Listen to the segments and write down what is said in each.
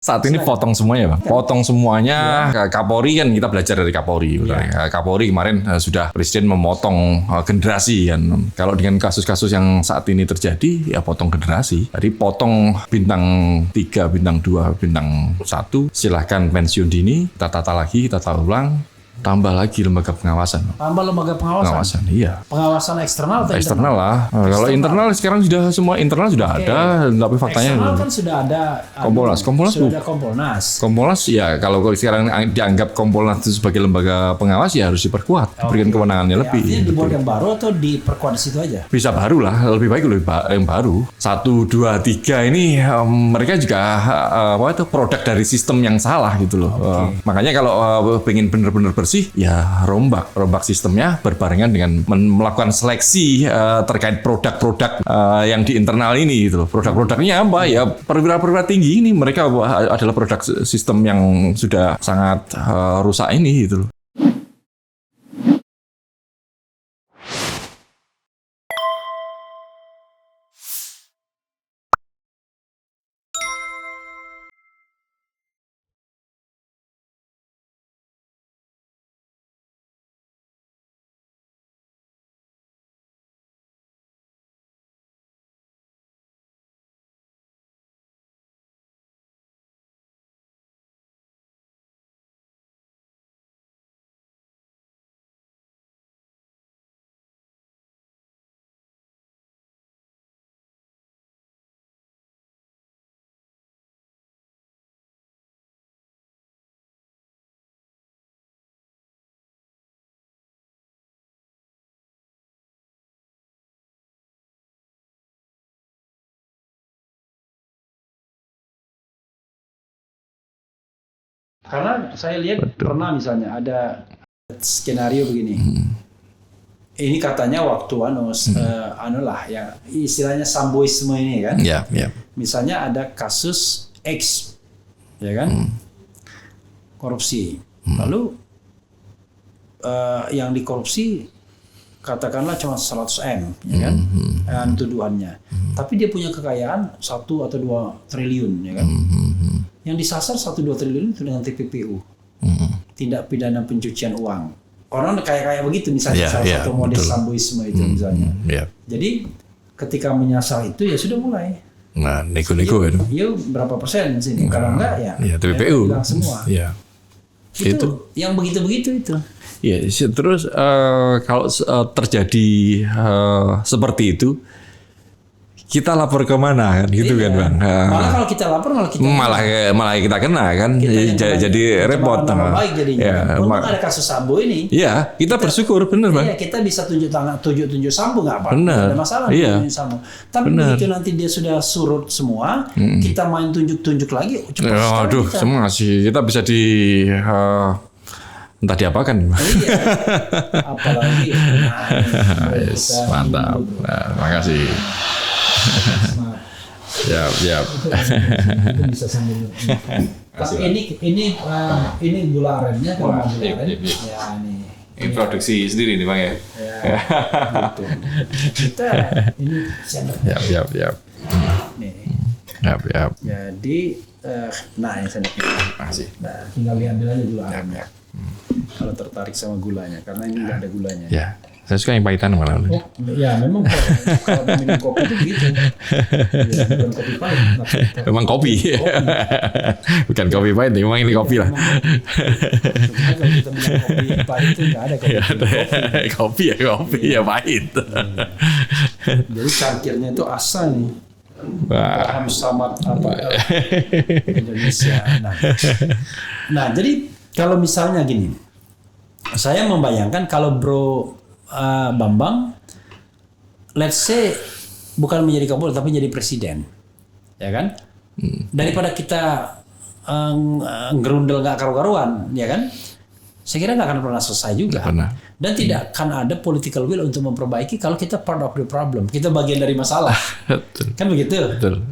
Saat ini potong semuanya, Bang. Potong semuanya. Kapolri kan kita belajar dari Kapolri. Kapolri kemarin sudah Presiden memotong generasi kan. Kalau dengan kasus-kasus yang saat ini terjadi, ya potong generasi. Jadi potong bintang 3, bintang 2, bintang 1. Silahkan pensiun dini, kita tata lagi, kita tata ulang. Tambah lagi lembaga pengawasan. Tambah lembaga pengawasan. Iya. Pengawasan eksternal atau eksternal lah. Kalau internal sekarang sudah semua internal sudah ada, tapi faktanya eksternal kan sudah ada. Kompolnas sudah ada Kompolnas. Kompolnas ya kalau sekarang dianggap Kompolnas itu sebagai lembaga pengawas ya harus diperkuat, diberikan kewenangannya lebih. Artinya dibuat yang baru atau diperkuat di situ aja? Bisa baru lah, lebih baik yang baru. 1, 2, 3 ini mereka juga produk dari sistem yang salah gitu loh. Makanya kalau pengen benar-benar bersih ya rombak sistemnya berbarengan dengan melakukan seleksi terkait produk-produk yang di internal ini gitu loh. Produk-produknya apa ya, perwira-perwira tinggi ini mereka adalah produk sistem yang sudah sangat rusak ini gitu loh. Karena saya lihat pernah misalnya ada skenario begini. Ini katanya waktu lah ya istilahnya samboisme ini kan. Misalnya ada kasus X ya kan. Korupsi. Lalu yang dikorupsi katakanlah cuma 100 M ya kan. Tuduhannya. Tapi dia punya kekayaan 1 atau 2 triliun ya kan. Yang disasar 1-2 triliun itu dengan TPPU, tindak pidana pencucian uang. Orang kayak begitu misalnya salah satu model samboisme itu misalnya. Jadi ketika menyasar itu ya sudah mulai. Nah, nego-nego itu. Iya berapa persen sini? Kalau enggak ya TPPU. Hilang semua. Itu yang begitu-begitu itu. Ya, terus kalau terjadi seperti itu, kita lapor kemana kan gitu kan Bang? Malah kalau kita lapor malah kita kena kan, jadi repot. Baik jadinya. Untuk ada kasus Sambo ini. Iya, kita bersyukur benar Bang. Iya, kita bisa tunjuk Sambo nggak apa-apa, nggak ada masalah tunjuk Sambo. Tapi begitu nanti dia sudah surut semua, kita main tunjuk lagi. Aduh, semua sih kita bisa entah diapakan. Iya. Apalagi. Yes, mantap. Nah, makasih. Siap. Itu bisa sambil. Tapi ini gula arennya kalau gula aren. Ya ini produksi sendiri nih Bang ya. Gitu. Kita ini sendok. Siap. Nih. Siap. Jadi ini sendoknya. Makasih. Nah, tinggal diambil aja gula arennya. Kalau tertarik sama gulanya karena ini nggak ada gulanya. Ya. Saya suka yang pahitan malah. Ya memang kalau minum kopi itu begitu. Ya, bukan kopi pahit. Memang kopi. Bukan kopi pahit, memang ini kopi lah. Kalau kita minum kopi pahit itu nggak ada kopi. Kopi ya pahit. Jadi cangkirnya itu asal nih. Paham sama Indonesia. Nah, jadi kalau misalnya gini, saya membayangkan kalau Bro Bambang, let's say bukan menjadi Kapolri tapi jadi presiden, ya kan? Daripada kita ngerundel nggak karu-karuan, ya kan? Saya kira nggak akan pernah selesai juga. Dan tidak akan ada political will untuk memperbaiki kalau kita part of the problem, kita bagian dari masalah. Kan begitu? Betul.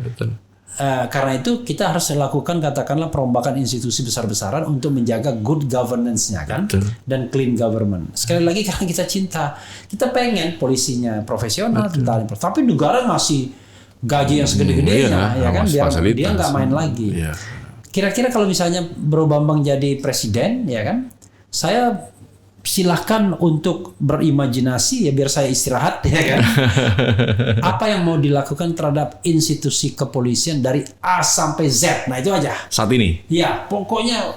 Karena itu kita harus melakukan katakanlah perombakan institusi besar-besaran untuk menjaga good governance-nya kan. Betul. Dan clean government. Sekali lagi karena kita cinta, kita pengen polisinya profesional, tentara, tapi negara masih gaji yang segede-gedenya ya kan, biar dia nggak main lagi. kira-kira kalau misalnya Bro Bambang jadi presiden, ya kan? Saya silahkan untuk berimajinasi ya biar saya istirahat ya kan. Apa yang mau dilakukan terhadap institusi kepolisian dari A sampai Z. Nah itu aja. Saat ini? Ya pokoknya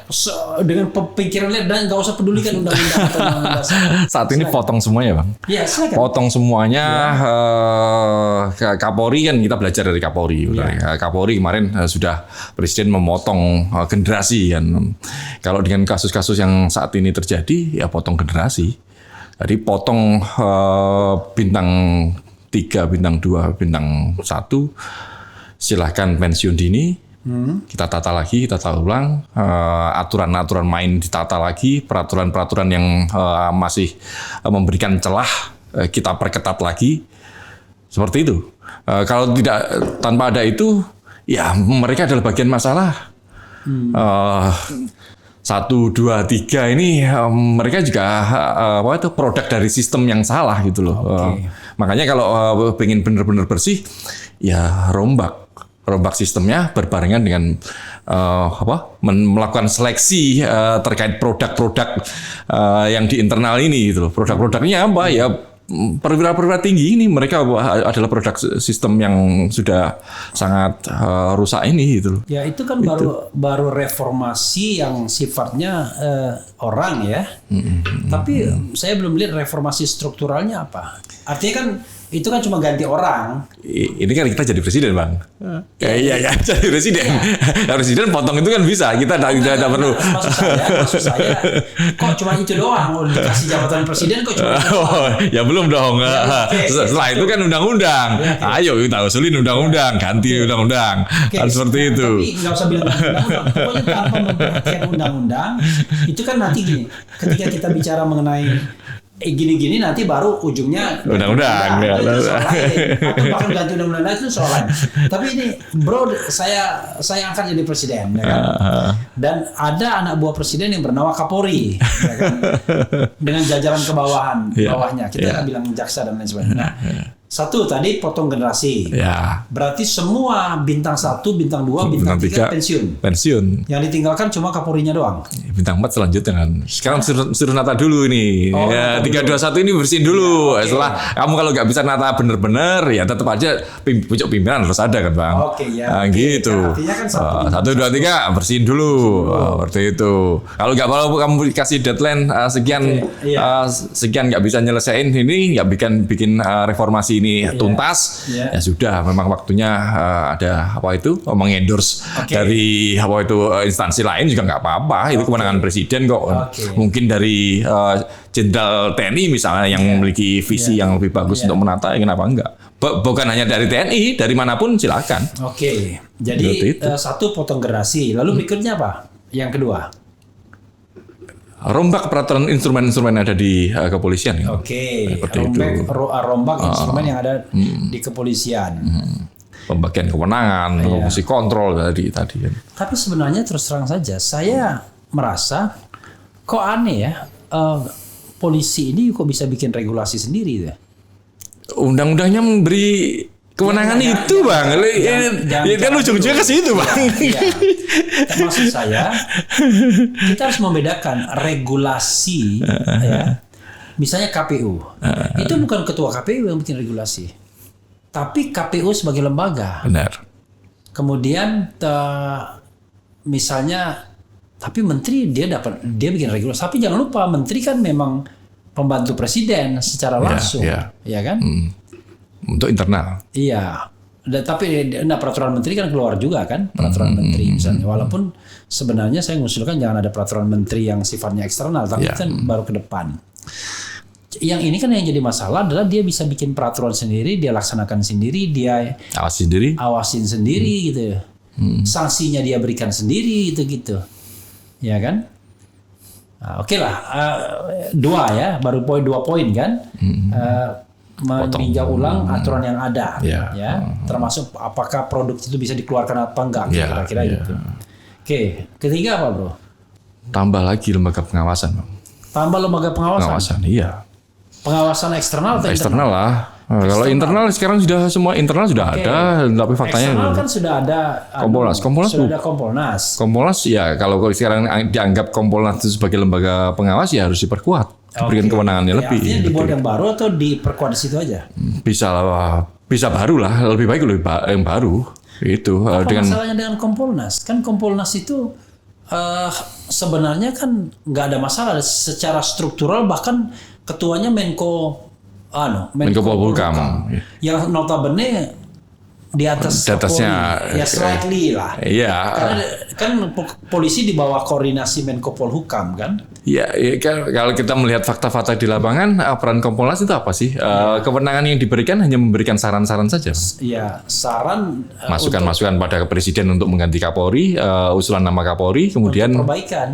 dengan pemikiran lihat dan nggak usah pedulikan undang-undang atau undang-undang. Saat ini potong semuanya Bang. Ya silakan. Potong semuanya. Kapolri kan kita belajar dari Kapolri. Kapolri kemarin sudah Presiden memotong generasi kan. Kalau dengan kasus-kasus yang saat ini terjadi ya potong generasi. Jadi potong bintang 3, bintang 2, bintang 1 silahkan pensiun dini. Kita tata lagi, kita tata ulang, aturan-aturan main ditata lagi, peraturan-peraturan yang masih memberikan celah kita perketat lagi. Seperti itu. Kalau tidak, tanpa ada itu, ya mereka adalah bagian masalah. 1, 2, 3 ini mereka juga produk dari sistem yang salah gitu loh. Makanya kalau pengen benar-benar bersih, ya rombak sistemnya berbarengan dengan melakukan seleksi terkait produk-produk yang di internal ini gitu loh. Produk-produknya apa ya? Perwira-perwira tinggi ini mereka adalah produk sistem yang sudah sangat rusak ini gitu loh. Ya itu kan baru reformasi yang sifatnya orang ya. Tapi saya belum lihat reformasi strukturalnya apa. Artinya kan itu kan cuma ganti orang. Ini kan kita jadi presiden Bang. Iya jadi presiden. Nah, presiden potong itu kan bisa. Kita tidak perlu. Maksud saya, kok cuma itu doang? Dikasih jabatan presiden kok cuma itu doang? Ya belum dong. Setelah itu kan undang-undang. Ayo kita usulin undang-undang, ganti undang-undang. Kan seperti itu. Tapi nggak usah bilang undang-undang. Pokoknya tanpa memperhatikan undang-undang, itu kan nanti gini. Ketika kita bicara mengenai gini-gini nanti baru ujungnya undang-undang ya. Atau bahkan ganti undang-undang itu soal lain. Tapi ini bro, saya akan jadi presiden ya kan? Dan ada anak buah presiden yang bernama Kapolri ya kan? Dengan jajaran bawahnya kita akan bilang jaksa dan lain sebagainya. Nah, satu tadi potong generasi. Ya. Berarti semua bintang 1, bintang 2, bintang 3 pensiun. Yang ditinggalkan cuma Kapolrinya doang. Bintang 4 selanjutnya kan. Sekarang suruh nata dulu ini. 321 ini bersihin dulu. Setelah kamu kalau nggak bisa nata bener-bener ya tetap aja pucuk pimpinan harus ada kan Bang. Gitu. Artinya kan 1, 2, 3 bersihin dulu. Seperti itu. Kalau nggak mau kamu kasih deadline sekian nggak bisa nyelesain ini, nggak bikin reformasi ini tuntas, ya sudah memang waktunya ada mengendorse dari instansi lain juga nggak apa-apa, itu kewenangan presiden kok. Mungkin dari Jenderal TNI misalnya yang memiliki visi yang lebih bagus untuk menata, ya kenapa enggak? Bukan hanya dari TNI, dari manapun silakan. Jadi satu potong generasi, lalu berikutnya apa? Yang kedua? Rombak peraturan instrumen-instrumen yang ada di kepolisian. Rombak instrumen yang ada di kepolisian. Pembagian kewenangan, fungsi kontrol tadi kan. Tapi sebenarnya terus terang saja, saya merasa kok aneh ya, polisi ini kok bisa bikin regulasi sendiri ya? Undang-undangnya memberi kewenangan itu Bang. Kan ujung-ujungnya ke situ Bang. Maksud saya, kita harus membedakan regulasi ya. Misalnya KPU. Itu bukan ketua KPU yang bikin regulasi. Tapi KPU sebagai lembaga. Benar. Kemudian misalnya tapi menteri dia bikin regulasi. Tapi jangan lupa menteri kan memang pembantu presiden secara langsung. Ya kan? Untuk internal. Iya. Tapi peraturan menteri kan keluar juga kan, peraturan menteri misalnya. Walaupun sebenarnya saya mengusulkan jangan ada peraturan menteri yang sifatnya eksternal, tapi kan baru ke depan. Yang ini kan yang jadi masalah adalah dia bisa bikin peraturan sendiri, dia laksanakan sendiri, dia awasin sendiri gitu. Sanksinya dia berikan sendiri gitu. Ya kan? Nah, oke lah, 2 ya, baru 2 poin kan. Meninjau ulang aturan yang ada, termasuk apakah produk itu bisa dikeluarkan apa enggak, kira-kira gitu. Oke, ketiga apa bro? Tambah lagi lembaga pengawasan. Tambah lembaga pengawasan. Iya. Pengawasan eksternal atau eksternal lah. Kalau internal sekarang sudah semua internal sudah ada, tapi faktanya eksternal kan sudah ada sudah ada Kompolnas. Ya kalau sekarang dianggap Kompolnas itu sebagai lembaga pengawas ya harus diperkuat, diberikan kewenangannya lebih. Artinya dibuat yang baru atau diperkuat di situ aja? Bisa baru lah, lebih baik yang baru itu. Apa masalahnya dengan Kompolnas? Kan Kompolnas itu sebenarnya kan nggak ada masalah secara struktural, bahkan ketuanya Menko Polhukam. Yang notabene di atasnya Kapolri, ya slightly lah. Iya. Karena kan polisi di bawah koordinasi Menko Polhukam kan. Ya, kalau kita melihat fakta-fakta di lapangan, peran Kompolnas itu apa sih? Kewenangan yang diberikan hanya memberikan saran-saran saja. Iya, saran. Masukan-masukan pada Presiden untuk mengganti Kapolri, usulan nama Kapolri, kemudian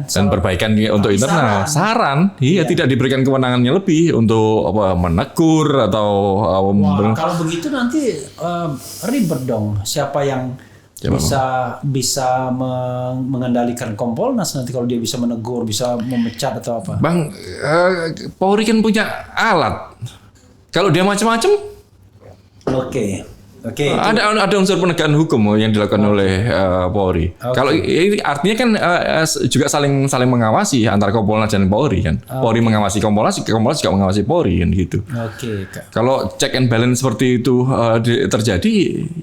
perbaikan untuk internal. Saran, tidak diberikan kewenangannya lebih untuk menegur atau. Kalau begitu nanti ribet dong. Siapa yang bisa mengendalikan Kompolnas nanti kalau dia bisa menegur, bisa memecat atau apa? Bang, Polri kan punya alat. Kalau dia macam-macam, Oke. Ada unsur penegakan hukum yang dilakukan oleh Polri. Kalau ini artinya kan juga saling mengawasi antara Kompolnas dan Polri kan. Polri mengawasi Kompolnas juga mengawasi Polri kan gitu. Kalau check and balance seperti itu terjadi,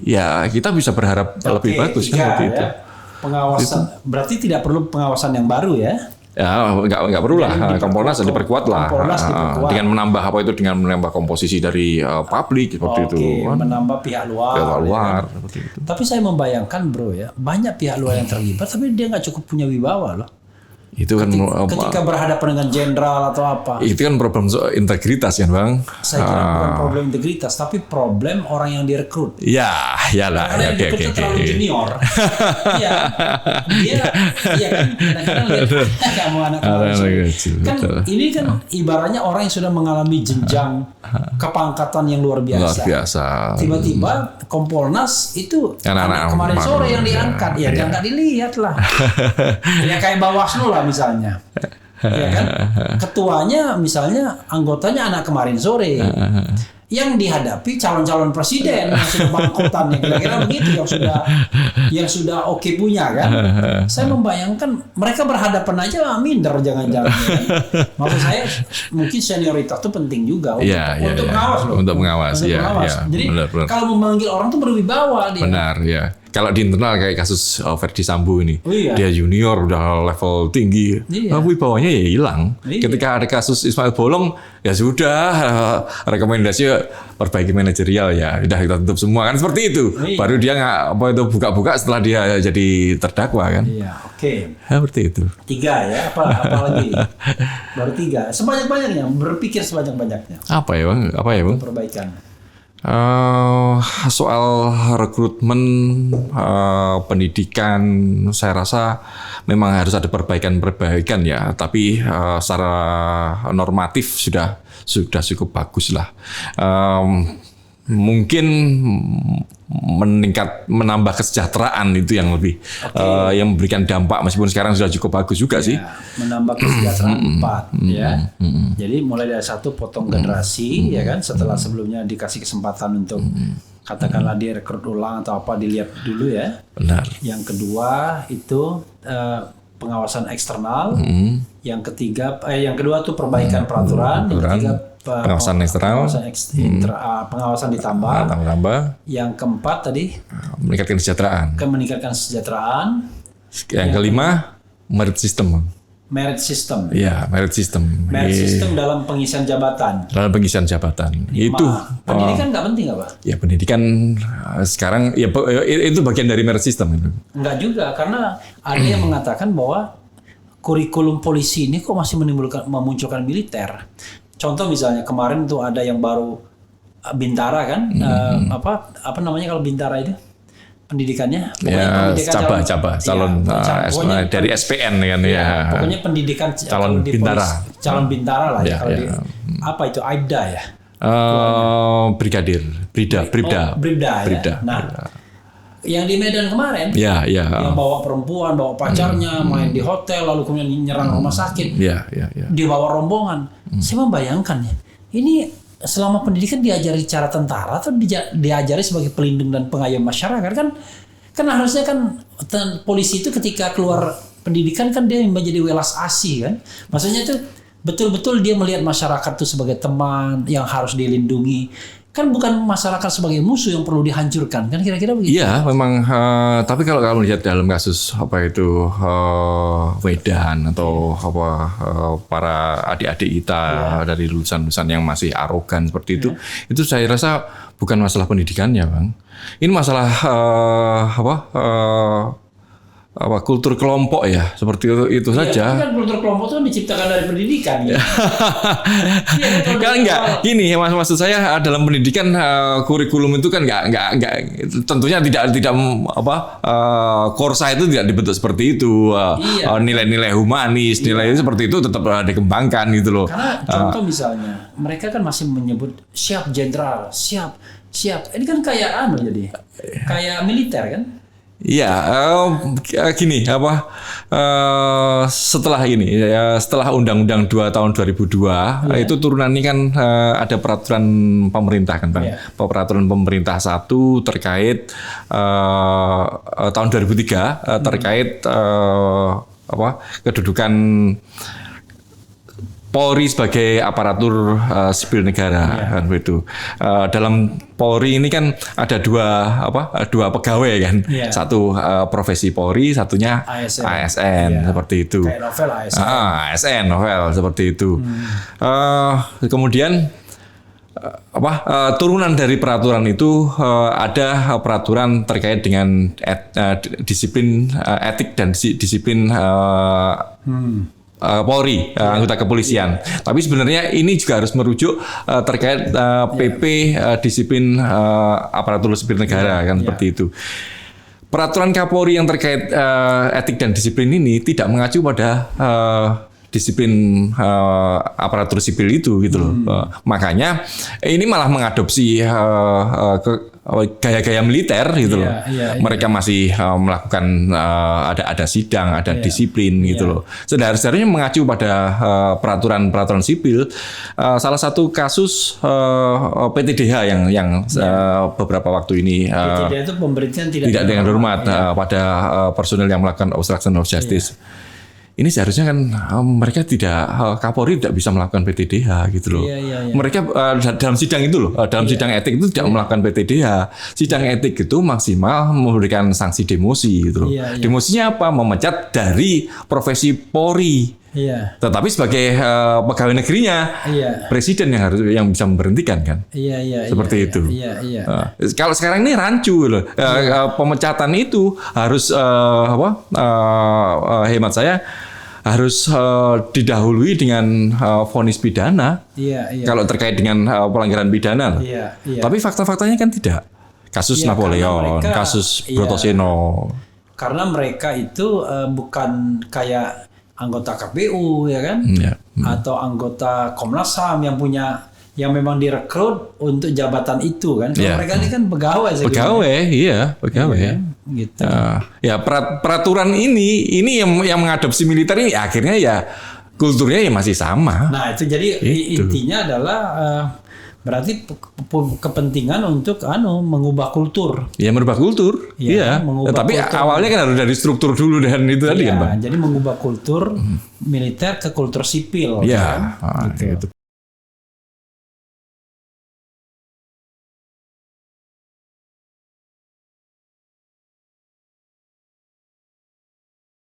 ya kita bisa berharap lebih bagus kan seperti itu. Pengawasan berarti tidak perlu pengawasan yang baru ya? Ya nggak perlu lah, Kompolnas diperkuat lah dengan menambah dengan menambah komposisi dari publik seperti itu. Menambah pihak luar. Ya. Seperti itu. Tapi saya membayangkan bro ya, banyak pihak luar yang terlibat, tapi dia nggak cukup punya wibawa loh. Itu kan ketika berhadapan dengan jenderal atau apa. Itu kan problem integritas kan bang. Saya kira bukan problem integritas, tapi problem orang yang direkrut. Ya lah. Karena yang direkrut terlalu junior. Iya. Dia kan kadang-kadang lihat kamu anak kecil. Kan ini kan ibaratnya orang yang sudah mengalami jenjang kepangkatan yang luar biasa. Tiba-tiba Kompolnas itu anak kemarin sore yang diangkat, ya nggak dilihat lah. Ya kayak Bawaslu lah misalnya, ya kan? Ketuanya misalnya anggotanya anak kemarin sore, yang dihadapi calon-calon presiden yang sudah bangkotan, kira-kira begitu, yang sudah oke punya kan? Saya membayangkan mereka berhadapan aja minder jangan-jangan. Kan? Maksud saya mungkin senioritas itu penting juga untuk mengawas loh. Untuk mengawas. Jadi kalau memanggil orang tuh berwibawa dia. Benar ya. Kalau di internal kayak kasus Verdi Sambo ini, dia junior udah level tinggi, wibawanya ya hilang. Ketika ada kasus Ismail Bolong, ya sudah rekomendasi perbaiki manajerial ya, udah kita tutup semua kan seperti itu. Baru dia buka-buka setelah dia jadi terdakwa kan. Seperti itu. 3 ya, apa lagi? Baru 3. Sebanyak-banyaknya, berpikir sebanyak-banyaknya. Apa ya bang? Perbaikan. Soal rekrutmen, pendidikan, saya rasa memang harus ada perbaikan ya. Tapi secara normatif sudah cukup bagus lah. Mungkin menambah kesejahteraan itu yang lebih yang memberikan dampak, meskipun sekarang sudah cukup bagus juga sih. Menambah kesejahteraan 4 ya. Jadi mulai dari satu potong generasi ya kan, setelah sebelumnya dikasih kesempatan untuk katakanlah direkrut ulang atau apa, dilihat dulu ya. Benar. Yang kedua itu pengawasan eksternal. Yang kedua tuh perbaikan peraturan. Yang ketiga pengawasan eksternal, pengawasan ditambah. Yang keempat tadi meningkatkan kesejahteraan. Yang kelima merit system. Iya, merit system. Merit system dalam pengisian jabatan. Itu pendidikan nggak penting apa? Ya pendidikan sekarang ya itu bagian dari merit system itu. Enggak juga, karena ada yang mengatakan bahwa kurikulum polisi ini kok masih memunculkan militer. Contoh misalnya kemarin tuh ada yang baru Bintara kan, apa namanya kalau Bintara itu pendidikannya? Calon dari SPN kan ya. Pokoknya pendidikan calon Bintara. Calon Bintara lah ya. Apa itu Aibda ya? Bribda. Nah, yang di Medan kemarin, yang bawa perempuan, bawa pacarnya, main di hotel, lalu kemudian nyerang rumah sakit, dia bawa rombongan. Saya membayangkan ya, ini selama pendidikan diajari cara tentara atau diajari sebagai pelindung dan pengayom masyarakat kan harusnya kan polisi itu ketika keluar pendidikan kan dia menjadi welas asih kan. Maksudnya itu betul-betul dia melihat masyarakat itu sebagai teman yang harus dilindungi. Kan bukan masyarakat sebagai musuh yang perlu dihancurkan kan kira-kira begitu. Iya, memang tapi kalau kamu lihat dalam kasus apa itu Medan atau para adik-adik kita dari lulusan-lulusan yang masih arogan seperti itu saya rasa bukan masalah pendidikannya, Bang. Ini masalah kultur kelompok ya, seperti itu saja. Tapi kan kultur kelompok itu kan diciptakan dari pendidikan. Ya? Kan enggak, gini maksud saya dalam pendidikan kurikulum itu kan enggak tentunya tidak Korsa itu tidak dibentuk seperti itu. Nilai-nilai humanis, nilai seperti itu tetap dikembangkan gitu loh. Karena contoh misalnya, mereka kan masih menyebut siap jenderal, siap. Ini kan kayak jadi kayak militer kan? Iya, gini setelah setelah Undang-Undang 2 tahun 2002 itu turunan ini kan ada peraturan pemerintah kan, Bang. Peraturan pemerintah 1 terkait tahun 2003 terkait kedudukan Polri sebagai aparatur sipil negara kan begitu. Dalam Polri ini kan ada dua pegawai kan. Satu profesi Polri, satunya ASN seperti itu. Kayak novel ASN. ASN novel seperti itu. Kemudian turunan dari peraturan itu ada peraturan terkait dengan disiplin etik dan disiplin Polri, anggota kepolisian. Tapi sebenarnya ini juga harus merujuk terkait PP disiplin aparatur sipil negara kan seperti itu. Peraturan Kapolri yang terkait etik dan disiplin ini tidak mengacu pada disiplin aparatur sipil itu gitu loh. Makanya ini malah mengadopsi gaya-gaya militer gitu loh. Mereka masih melakukan ada sidang, ada disiplin gitu loh. Seharusnya mengacu pada peraturan sipil. Salah satu kasus PTDH yang beberapa waktu ini PTDH itu pemberhentian tidak dengan hormat pada personel yang melakukan obstruction of justice. Ini seharusnya kan mereka Kapolri tidak bisa melakukan PTDH gitu loh. Mereka dalam sidang itu loh, dalam sidang etik itu tidak melakukan PTDH. Sidang etik itu maksimal memberikan sanksi demosi gitu loh. Demosinya apa? Memecat dari profesi Polri. Tetapi sebagai pegawai negerinya, presiden yang bisa memberhentikan kan. Seperti itu. Kalau sekarang ini rancu loh. Pemecatan itu harus hemat saya harus didahului dengan vonis pidana. Kalau terkait dengan pelanggaran pidana. Tapi fakta-faktanya kan tidak. Kasus Napoleon, kasus Brotoseno. Karena mereka itu bukan kayak anggota KPU ya kan, atau anggota Komnas HAM yang memang direkrut untuk jabatan itu kan. Mereka ini kan pegawai. Pegawai. Gitu. Peraturan ini yang mengadopsi militer ini akhirnya ya kulturnya ya masih sama. Nah itu jadi intinya adalah berarti kepentingan untuk mengubah kultur. Ya merubah kultur. Tapi kultur. Awalnya kan harus dari struktur dulu dan itu tadi kan, Bang. Jadi mengubah kultur militer ke kultur sipil. Kan? Gitu.